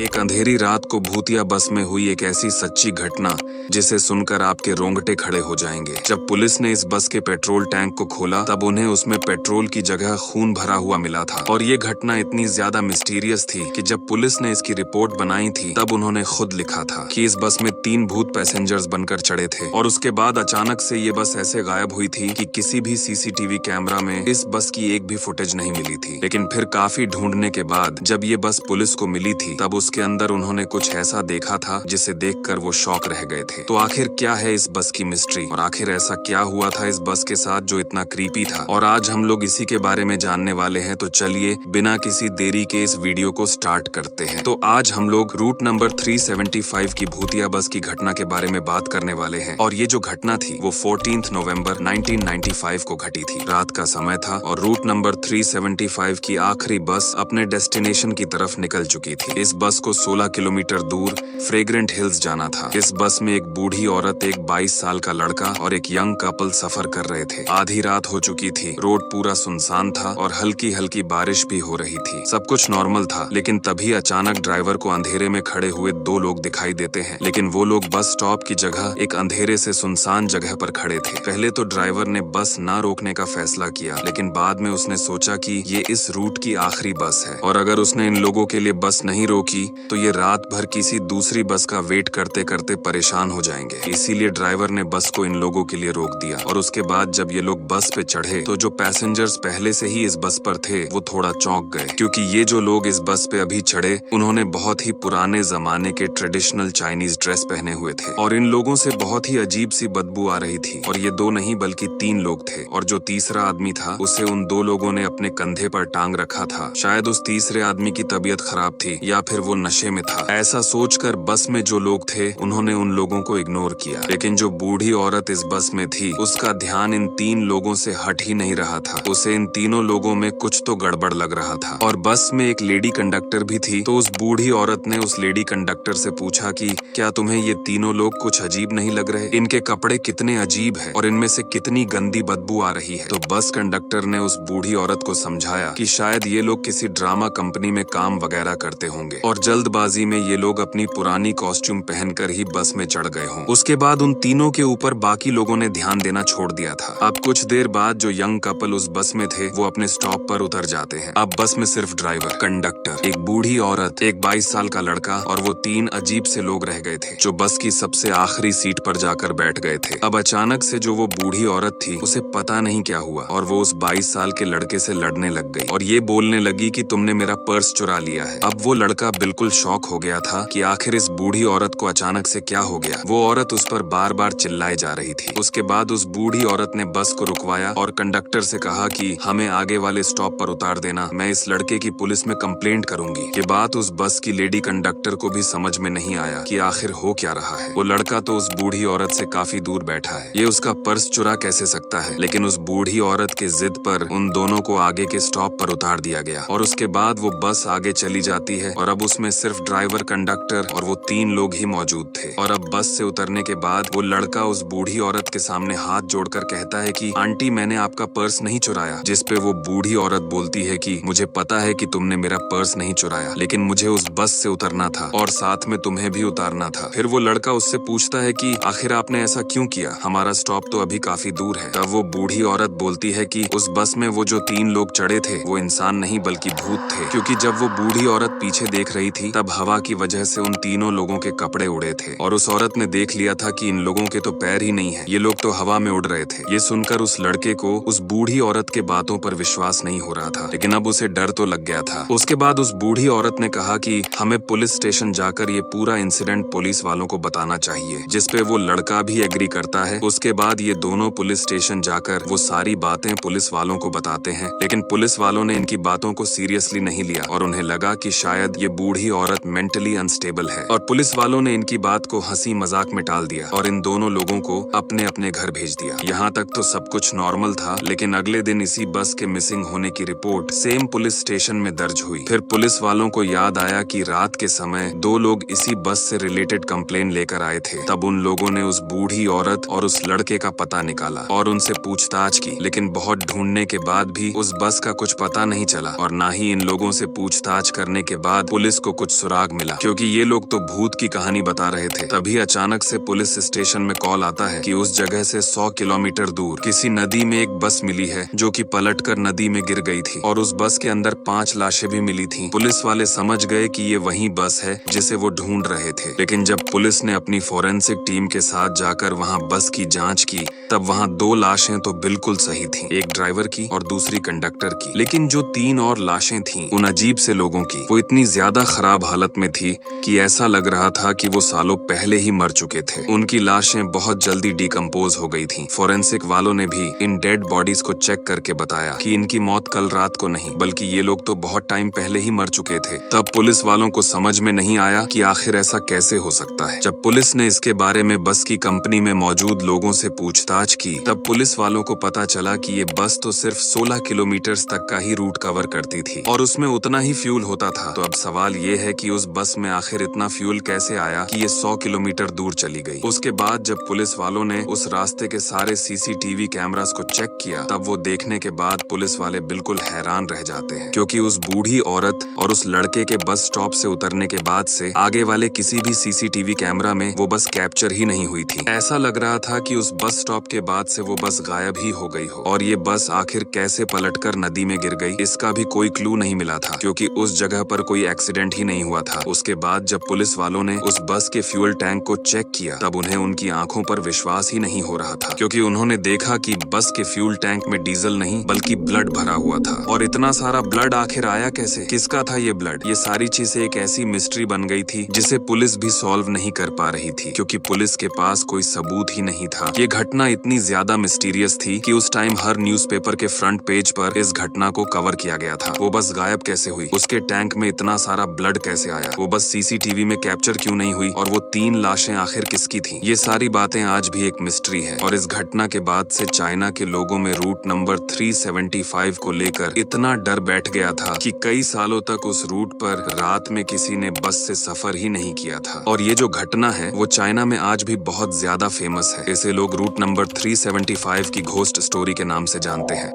एक अंधेरी रात को भूतिया बस में हुई एक ऐसी सच्ची घटना जिसे सुनकर आपके रोंगटे खड़े हो जाएंगे। जब पुलिस ने इस बस के पेट्रोल टैंक को खोला तब उन्हें उसमें पेट्रोल की जगह खून भरा हुआ मिला था। और ये घटना इतनी ज्यादा मिस्टीरियस थी कि जब पुलिस ने इसकी रिपोर्ट बनाई थी तब उन्होंने खुद लिखा था कि इस बस में 3 भूत पैसेंजर्स बनकर चढ़े थे और उसके बाद अचानक से ये बस ऐसे गायब हुई थी कि किसी भी सीसीटीवी कैमरा में इस बस की एक भी फुटेज नहीं मिली थी। लेकिन फिर काफी ढूंढने के बाद जब ये बस पुलिस को मिली थी तब उसके अंदर उन्होंने कुछ ऐसा देखा था जिसे देखकर वो शॉक रह गए थे। तो आखिर क्या है इस बस की मिस्ट्री और आखिर ऐसा क्या हुआ था इस बस के साथ जो इतना क्रीपी था, और आज हम लोग इसी के बारे में जानने वाले हैं। तो चलिए बिना किसी देरी के इस वीडियो को स्टार्ट करते हैं। तो आज हम लोग रूट नंबर 375 की भूतिया बस की घटना के बारे में बात करने वाले हैं। और ये जो घटना थी वो 14 नवंबर 1995 को घटी थी। रात का समय था और रूट नंबर 375 की आखिरी बस अपने डेस्टिनेशन की तरफ निकल चुकी थी। इस बस को 16 किलोमीटर दूर फ्रेग्रेंट हिल्स जाना था। इस बस में एक बूढ़ी औरत, एक 22 साल का लड़का और एक यंग कपल सफर कर रहे थे। आधी रात हो चुकी थी, रोड पूरा सुनसान था और हल्की हल्की बारिश भी हो रही थी। सब कुछ नॉर्मल था, लेकिन तभी अचानक ड्राइवर को अंधेरे में खड़े हुए 2 लोग दिखाई देते हैं। लेकिन वो लोग बस स्टॉप की जगह एक अंधेरे से सुनसान जगह पर खड़े थे। पहले तो ड्राइवर ने बस ना रोकने का फैसला किया, लेकिन बाद में उसने सोचा कि ये इस रूट की आखिरी बस है और अगर उसने इन लोगों के लिए बस नहीं रोकी तो ये रात भर किसी दूसरी बस का वेट करते करते परेशान हो जाएंगे। इसीलिए ड्राइवर ने बस को इन लोगों के लिए रोक दिया। और उसके बाद जब ये लोग बस पे चढ़े तो जो पैसेंजर्स पहले से ही इस बस पर थे वो थोड़ा चौंक गए, क्योंकि ये जो लोग इस बस पे अभी चढ़े उन्होंने बहुत ही पुराने जमाने के ट्रेडिशनल चाइनीज ड्रेस पहने हुए थे और इन लोगों से बहुत ही अजीब सी बदबू आ रही थी। और ये 2 नहीं बल्कि 3 लोग थे और जो तीसरा आदमी था उसे उन 2 लोगों ने अपने कंधे पर टांग रखा था। शायद उस तीसरे आदमी की तबीयत खराब थी या फिर वो नशे में था। ऐसा सोचकर बस में जो लोग थे उन्होंने उन लोगों को इग्नोर किया। लेकिन जो बूढ़ी औरत इस बस में थी उसका ध्यान इन 3 लोगों से हट ही नहीं रहा था। उसे इन तीनों लोगों में कुछ तो गड़बड़ लग रहा था। और बस में एक लेडी कंडक्टर भी थी। तो उस बूढ़ी औरत ने उस लेडी कंडक्टर से पूछा कि क्या तुम्हें ये तीनों लोग कुछ अजीब नहीं लग रहे? इनके कपड़े कितने अजीब है और इनमें से कितनी गंदी बदबू आ रही है। तो बस कंडक्टर ने उस बूढ़ी औरत को समझाया कि शायद ये लोग किसी ड्रामा कंपनी में काम वगैरह करते होंगे और जल्दबाजी में ये लोग अपनी पुरानी कॉस्ट्यूम पहनकर ही बस में चढ़ गए हों। उसके बाद उन तीनों के ऊपर बाकी लोगों ने ध्यान देना छोड़ दिया था। अब कुछ देर बाद जो यंग कपल उस बस में थे वो अपने स्टॉप पर उतर जाते हैं। अब बस में सिर्फ ड्राइवर, कंडक्टर, एक बूढ़ी औरत, एक 22 साल का लड़का और वो 3 अजीब से लोग रह गए थे जो बस की सबसे आखिरी सीट पर जाकर बैठ गए थे। अब अचानक से जो वो बूढ़ी औरत थी उसे पता नहीं क्या हुआ और वो उस 22 साल के लड़के से लड़ने लग गई और ये बोलने लगी कि तुमने मेरा पर्स चुरा लिया है। अब वो लड़का बिल्कुल शॉक हो गया था कि आखिर इस बूढ़ी औरत को अचानक से क्या हो गया। वो औरत उस पर बार बार चिल्लाए जा रही थी। उसके बाद उस बूढ़ी औरत ने बस को रुकवाया और कंडक्टर से कहा कि हमें आगे वाले स्टॉप पर उतार देना, मैं इस लड़के की पुलिस में कंप्लेंट करूंगी। ये बात उस बस की लेडी कंडक्टर को भी समझ में नहीं आया कि आखिर हो क्या रहा है। वो लड़का तो उस बूढ़ी औरत से काफी दूर बैठा है, ये उसका पर्स चुरा कैसे सकता है? लेकिन उस बूढ़ी औरत के जिद पर उन दोनों को आगे के स्टॉप पर उतार दिया गया और उसके बाद वो बस आगे चली जाती है और अब उसमें सिर्फ ड्राइवर, कंडक्टर और वो 3 लोग ही मौजूद थे। और अब बस से उतरने के बाद वो लड़का उस बूढ़ी औरत के सामने हाथ जोड़कर कहता है कि आंटी, मैंने आपका पर्स नहीं चुराया। जिस पे वो बूढ़ी औरत बोलती है कि मुझे पता है कि तुमने मेरा पर्स नहीं चुराया, लेकिन मुझे उस बस से उतरना था और साथ में तुम्हें भी उतारना था। फिर वो लड़का उससे पूछता है कि आखिर आपने ऐसा क्यों किया? हमारा स्टॉप तो अभी काफी दूर है। तब वो बूढ़ी औरत बोलती है कि उस बस में वो जो 3 लोग चढ़े थे वो इंसान नहीं बल्कि भूत थे, क्योंकि जब वो बूढ़ी औरत पीछे देख रही थी तब हवा की वजह से उन तीनों लोगों के कपड़े उड़े थे और उस औरत ने देख लिया था कि इन लोगों के तो पैर ही नहीं है, ये लोग तो हवा में उड़ रहे थे। ये सुनकर उस लड़के को उस बूढ़ी औरत के बातों पर विश्वास नहीं हो रहा था, लेकिन अब उसे डर तो लग गया था। उसके बाद उस बूढ़ी औरत ने कहा कि हमें पुलिस स्टेशन जाकर ये पूरा इंसिडेंट पुलिस वालों को बताना चाहिए, जिस पे वो लड़का भी एग्री करता है। उसके बाद ये दोनों पुलिस स्टेशन जाकर वो सारी बातें पुलिस वालों को बताते हैं, लेकिन पुलिस वालों ने इनकी बातों को सीरियसली नहीं लिया और उन्हें लगा कि शायद ये बूढ़ी औरत मेंटली अनस्टेबल है और पुलिस वालों ने इनकी बात को हंसी मजाक में टाल दिया और इन दोनों लोगों को अपने अपने घर भेज दिया। यहाँ तक तो सब कुछ नॉर्मल था, लेकिन अगले दिन इसी बस के मिसिंग होने की रिपोर्ट सेम पुलिस स्टेशन में दर्ज हुई। फिर पुलिस वालों को याद आया कि रात के समय 2 लोग इसी बस से रिलेटेड कंप्लेन लेकर आए थे। तब उन लोगों ने उस बूढ़ी औरत और उस लड़के का पता निकाला और उनसे पूछताछ की, लेकिन बहुत ढूंढने के बाद भी उस बस का कुछ पता नहीं चला और ना ही इन लोगों से पूछताछ करने के बाद पुलिस को कुछ सुराग मिला, क्योंकि ये लोग तो भूत की कहानी बता रहे थे। तभी अचानक से पुलिस स्टेशन में कॉल आता है कि उस जगह से 100 किलोमीटर दूर किसी नदी में एक बस मिली है जो कि पलटकर नदी में गिर गई थी, और उस बस के अंदर 5 लाशें भी मिली थी। पुलिस वाले समझ गए कि ये वही बस है जिसे वो ढूंढ रहे थे। लेकिन जब पुलिस ने अपनी फोरेंसिक टीम के साथ जाकर वहाँ बस की जांच की, तब वहाँ 2 लाशें तो बिल्कुल सही थी, एक ड्राइवर की और दूसरी कंडक्टर की। लेकिन जो 3 और लाशें थीं, उन अजीब से लोगों की, वो इतनी ज्यादा खराब हालत में थी कि ऐसा लग रहा था कि वो सालों पहले ही मर चुके थे। उनकी लाशें बहुत जल्दी डिकम्पोज हो गई थीं। फोरेंसिक वालों ने भी इन डेड बॉडीज को चेक करके बताया कि इनकी मौत कल रात को नहीं, बल्कि ये लोग तो बहुत टाइम पहले ही मर चुके थे। तब पुलिस वालों को समझ में नहीं आया कि आखिर ऐसा कैसे हो सकता है। जब पुलिस ने इसके बारे में बस की कंपनी में मौजूद लोगों से पूछताछ की, तब पुलिस वालों को पता चला कि ये बस तो सिर्फ 16 किलोमीटर तक का ही रूट कवर करती थी और उसमें उतना ही फ्यूल होता था। तो अब सवाल ये है कि उस बस में आखिर इतना फ्यूल कैसे आया कि ये 100 किलोमीटर दूर चली गई। उसके बाद जब पुलिस वालों ने उस रास्ते के सारे सीसीटीवी कैमरास को चेक किया, तब वो देखने के बाद पुलिस वाले बिल्कुल हैरान रह जाते हैं, क्योंकि उस बूढ़ी औरत और उस लड़के के बस स्टॉप से उतरने के बाद से आगे वाले किसी भी सीसीटीवी कैमरा में वो बस कैप्चर ही नहीं हुई थी। ऐसा लग रहा था कि उस बस स्टॉप के बाद से वो बस गायब ही हो गई हो। और ये बस आखिर कैसे पलटकर नदी में गिर गई, इसका भी कोई क्लू नहीं मिला था, क्योंकि उस जगह पर कोई एक्सीडेंट ही नहीं हुआ था। उसके बाद जब पुलिस वालों ने उस बस के फ्यूल टैंक को चेक किया, तब उन्हें उनकी आंखों पर विश्वास ही नहीं हो रहा था, क्योंकि उन्होंने देखा कि बस के फ्यूल टैंक में डीजल नहीं बल्कि ब्लड भरा हुआ था। और इतना सारा ब्लड आखिर आया कैसे, किसका था ये ब्लड? ये सारी चीजें एक ऐसी मिस्ट्री बन गई थी जिसे पुलिस भी सॉल्व नहीं कर पा रही थी, क्योंकि पुलिस के पास कोई सबूत ही नहीं था। ये घटना इतनी ज्यादा मिस्टीरियस थी कि उस टाइम हर न्यूज़पेपर के फ्रंट पेज पर इस घटना को कवर किया गया था। वो बस गायब कैसे हुई, उसके टैंक में इतना सारा ब्लड कैसे आया, वो बस सीसीटीवी में कैप्चर क्यों नहीं हुई, और वो 3 लाशें आखिर किसकी थीं? ये सारी बातें आज भी एक मिस्ट्री है। और इस घटना के बाद से चाइना के लोगों में रूट नंबर 375 को लेकर इतना डर बैठ गया था कि कई सालों तक उस रूट पर रात में किसी ने बस से सफर ही नहीं किया था। और ये जो घटना है वो चाइना में आज भी बहुत ज्यादा फेमस है। इसे लोग रूट नंबर 375 की घोस्ट स्टोरी के नाम से जानते हैं।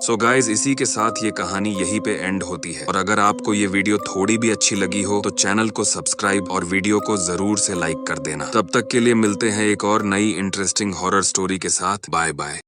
सो गाइज, इसी के साथ ये कहानी यहीं पे एंड होती है। और अगर आपको ये वीडियो थोड़ी भी अच्छी लगी हो तो चैनल को सब्सक्राइब और वीडियो को जरूर से लाइक कर देना। तब तक के लिए मिलते हैं एक और नई इंटरेस्टिंग हॉरर स्टोरी के साथ। Bye bye.